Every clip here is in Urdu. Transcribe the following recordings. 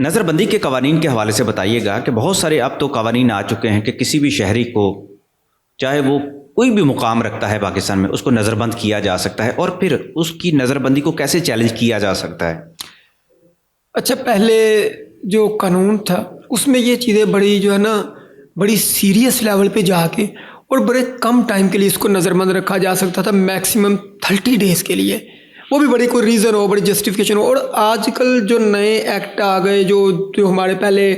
نظر بندی کے قوانین کے حوالے سے بتائیے گا کہ بہت سارے اب تو قوانین آ چکے ہیں کہ کسی بھی شہری کو چاہے وہ کوئی بھی مقام رکھتا ہے پاکستان میں اس کو نظر بند کیا جا سکتا ہے، اور پھر اس کی نظر بندی کو کیسے چیلنج کیا جا سکتا ہے؟ اچھا، پہلے جو قانون تھا اس میں یہ چیزیں بڑی جو ہے نا بڑی سیریس لیول پہ جا کے اور بڑے کم ٹائم کے لیے اس کو نظر بند رکھا جا سکتا تھا، میکسیمم 30 ڈیز کے لیے، وہ بھی بڑی کوئی ریزن ہو، بڑی جسٹیفیکیشن ہو۔ اور آج کل جو نئے ایکٹ آ گئے جو ہمارے پہلے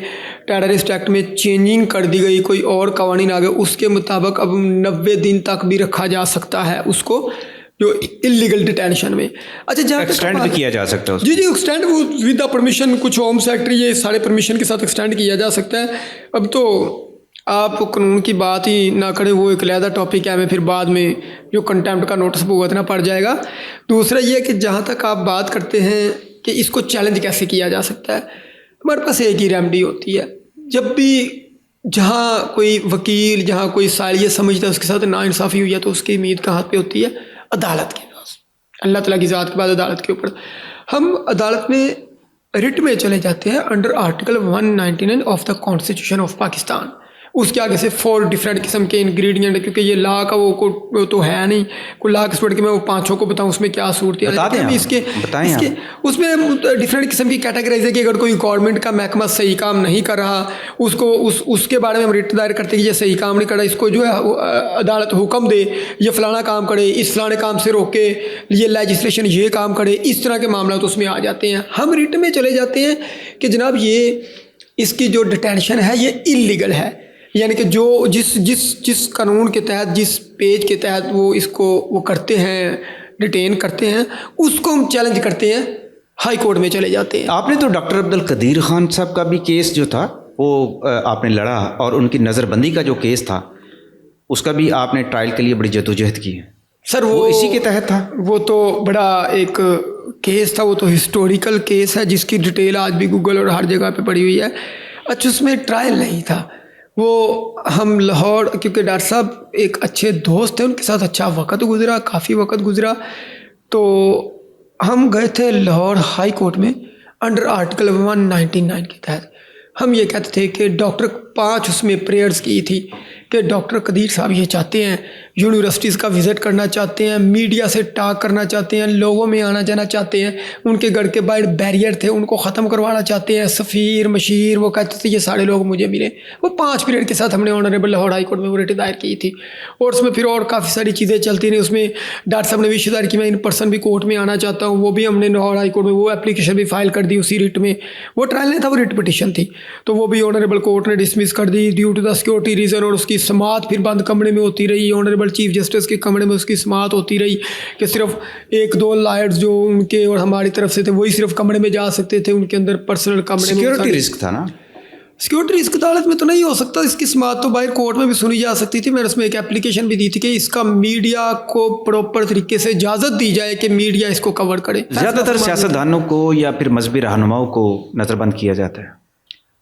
ٹیررسٹ ایکٹ میں چینجنگ کر دی گئی، کوئی اور قوانین آ گئے، اس کے مطابق اب 90 دن تک بھی رکھا جا سکتا ہے اس کو، جو انلیگل ڈیٹینشن میں۔ اچھا، جہاں ایکسٹینڈ بھی کیا جا سکتا ہے جی ایکسٹینڈ ود دا پرمیشن، کچھ ہوم سیکٹری یہ سارے پرمیشن کے ساتھ ایکسٹینڈ کیا جا سکتا ہے۔ اب تو آپ قانون کی بات ہی نہ کریں، وہ ایک علیحدہ ٹاپک ہے، ہمیں پھر بعد میں جو کنٹیمپٹ کا نوٹس بھگتنا پڑ جائے گا۔ دوسرا یہ کہ جہاں تک آپ بات کرتے ہیں کہ اس کو چیلنج کیسے کیا جا سکتا ہے، ہمارے پاس ایک ہی ریمیڈی ہوتی ہے۔ جب بھی جہاں کوئی وکیل، جہاں کوئی سائل یہ سمجھتا ہے اس کے ساتھ ناانصافی ہوئی ہے، تو اس کی امید کہاں پہ ہوتی ہے؟ عدالت کے پاس، اللہ تعالیٰ کی ذات کے بعد عدالت کے اوپر۔ ہم عدالت میں رٹ میں چلے جاتے ہیں under article 199 of the constitution of Pakistan. اس کے آگے سے 4 ڈفرینٹ قسم کے انگریڈینٹ، کیونکہ یہ لا کا وہ تو ہے نہیں کوئی لا کے اسٹوڈنٹ کہ میں وہ 5 کو بتاؤں اس میں کیا صورتحال ہے۔ اس میں ڈفرینٹ قسم کی کیٹیگرائز ہے کہ اگر کوئی گورنمنٹ کا محکمہ صحیح کام نہیں کر رہا، اس کو اس کے بارے میں ہم رٹ دائر کرتے ہیں کہ یہ صحیح کام نہیں کر رہا، اس کو جو ہے عدالت حکم دے یہ فلانا کام کرے، اس فلانے کام سے روکے، یہ لیجسلیشن یہ کام کرے، اس طرح کے معاملات اس میں آ جاتے ہیں۔ ہم رٹ میں چلے جاتے ہیں کہ جناب یہ اس کی جو ڈیٹینشن ہے یہ انلیگل ہے، یعنی کہ جو جس قانون کے تحت، جس پیج کے تحت وہ اس کو وہ کرتے ہیں، ڈیٹین کرتے ہیں، اس کو ہم چیلنج کرتے ہیں، ہائی کورٹ میں چلے جاتے ہیں۔ آپ نے تو ڈاکٹر عبدالقدیر خان صاحب کا بھی کیس جو تھا وہ آپ نے لڑا، اور ان کی نظر بندی کا جو کیس تھا اس کا بھی آپ نے ٹرائل کے لیے بڑی جدوجہد کی ہے سر۔ وہ اسی کے تحت تھا؟ وہ تو بڑا ایک کیس تھا، وہ تو ہسٹوریکل کیس ہے جس کی ڈیٹیل آج بھی گوگل اور ہر جگہ پہ پڑی ہوئی ہے۔ اچھا، اس میں ٹرائل نہیں تھا، وہ ہم لاہور، کیونکہ ڈاکٹر صاحب ایک اچھے دوست ہیں، ان کے ساتھ اچھا وقت گزرا، کافی وقت گزرا، تو ہم گئے تھے لاہور ہائی کورٹ میں انڈر آرٹیکل 199 کے تحت۔ ہم یہ کہتے تھے کہ ڈاکٹر 5 اس میں پریئرز کی تھی کہ ڈاکٹر قدیر صاحب یہ چاہتے ہیں، یونیورسٹیز کا وزٹ کرنا چاہتے ہیں، میڈیا سے ٹاک کرنا چاہتے ہیں، لوگوں میں آنا جانا چاہتے ہیں، ان کے گھر کے باہر بیریئر تھے ان کو ختم کروانا چاہتے ہیں، سفیر مشیر وہ کہتے تھے یہ سارے لوگ مجھے ملے۔ وہ 5 پیریڈ کے ساتھ ہم نے آنریبل لاہور ہائی کورٹ میں وہ رٹ دائر کی تھی، اور اس میں پھر اور کافی ساری چیزیں چلتی رہی۔ اس میں ڈاکٹر صاحب نے بھی دائر کی میں ان پرسن بھی کورٹ میں آنا چاہتا ہوں، وہ بھی ہم نے لاہور ہائی کورٹ میں وہ اپلیکیشن بھی فائل کر دی اسی رٹ میں۔ وہ ٹرائل نہیں تھا، وہ رٹ پٹیشن تھی، تو وہ بھی آنریبل کورٹ نے ڈسمس کر دی due to the security reason, اور اس کی سماعت پھر بند کمرے میں ہوتی رہی، آنریبل چیف جسٹس کے کمرے میں اس کی سماعت ہوتی رہی کہ صرف 1-2 لائرز جو ان کے اور ہماری طرف سے تھے وہی صرف کمرے میں جا سکتے تھے، ان کے اندر پرسنل کمرے میں۔ سیکورٹی رسک تھا نا؟ سیکورٹی رسک عدالت میں تو نہیں ہو سکتا، اس کی سماعت تو باہر کورٹ میں بھی سنی جا سکتی تھی۔ میں نے اس میں ایک اپلیکیشن بھی دی تھی کہ اس کا میڈیا کو پراپر طریقے سے اجازت دی جائے کہ میڈیا اس کو کور کرے۔ زیادہ تر سیاستدانوں کو یا پھر مذہبی رہنماؤں کو نظر بند کیا جاتا ہے؟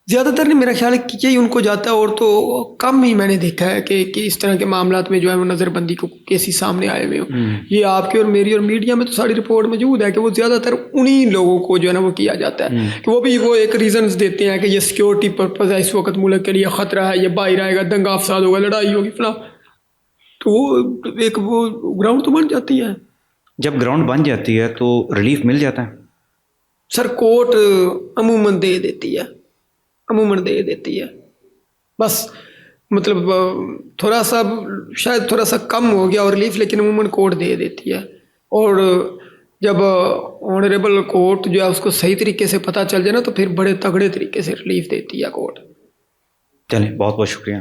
زیادہ تر نہیں، میرا خیال ہے کہ یہی ان کو جاتا ہے، اور تو کم ہی میں نے دیکھا ہے کہ اس طرح کے معاملات میں جو ہے وہ نظر بندی کو کیسی سامنے آئے ہوئے ہوں۔ یہ آپ کی اور میری اور میڈیا میں تو ساری رپورٹ موجود ہے کہ وہ زیادہ تر انہی لوگوں کو جو ہے نا وہ کیا جاتا ہے، کہ وہ بھی وہ ایک ریزنز دیتے ہیں کہ یہ سیکورٹی پرپز ہے، اس وقت ملک کے لیے خطرہ ہے، یہ باہر آئے گا، دنگا فساد ہوگا، لڑائی ہوگی فلاں، تو وہ ایک وہ گراؤنڈ تو بن جاتی ہے۔ جب گراؤنڈ بن جاتی ہے تو ریلیف مل جاتا ہے؟ سر کورٹ عموماً دے دیتی ہے، بس مطلب تھوڑا سا شاید تھوڑا سا کم ہو گیا اور ریلیف، لیکن عموماً کورٹ دے دیتی ہے۔ اور جب آنریبل کورٹ جو ہے اس کو صحیح طریقے سے پتہ چل جائے نا تو پھر بڑے تگڑے طریقے سے ریلیف دیتی ہے کورٹ۔ چلیں، بہت بہت شکریہ۔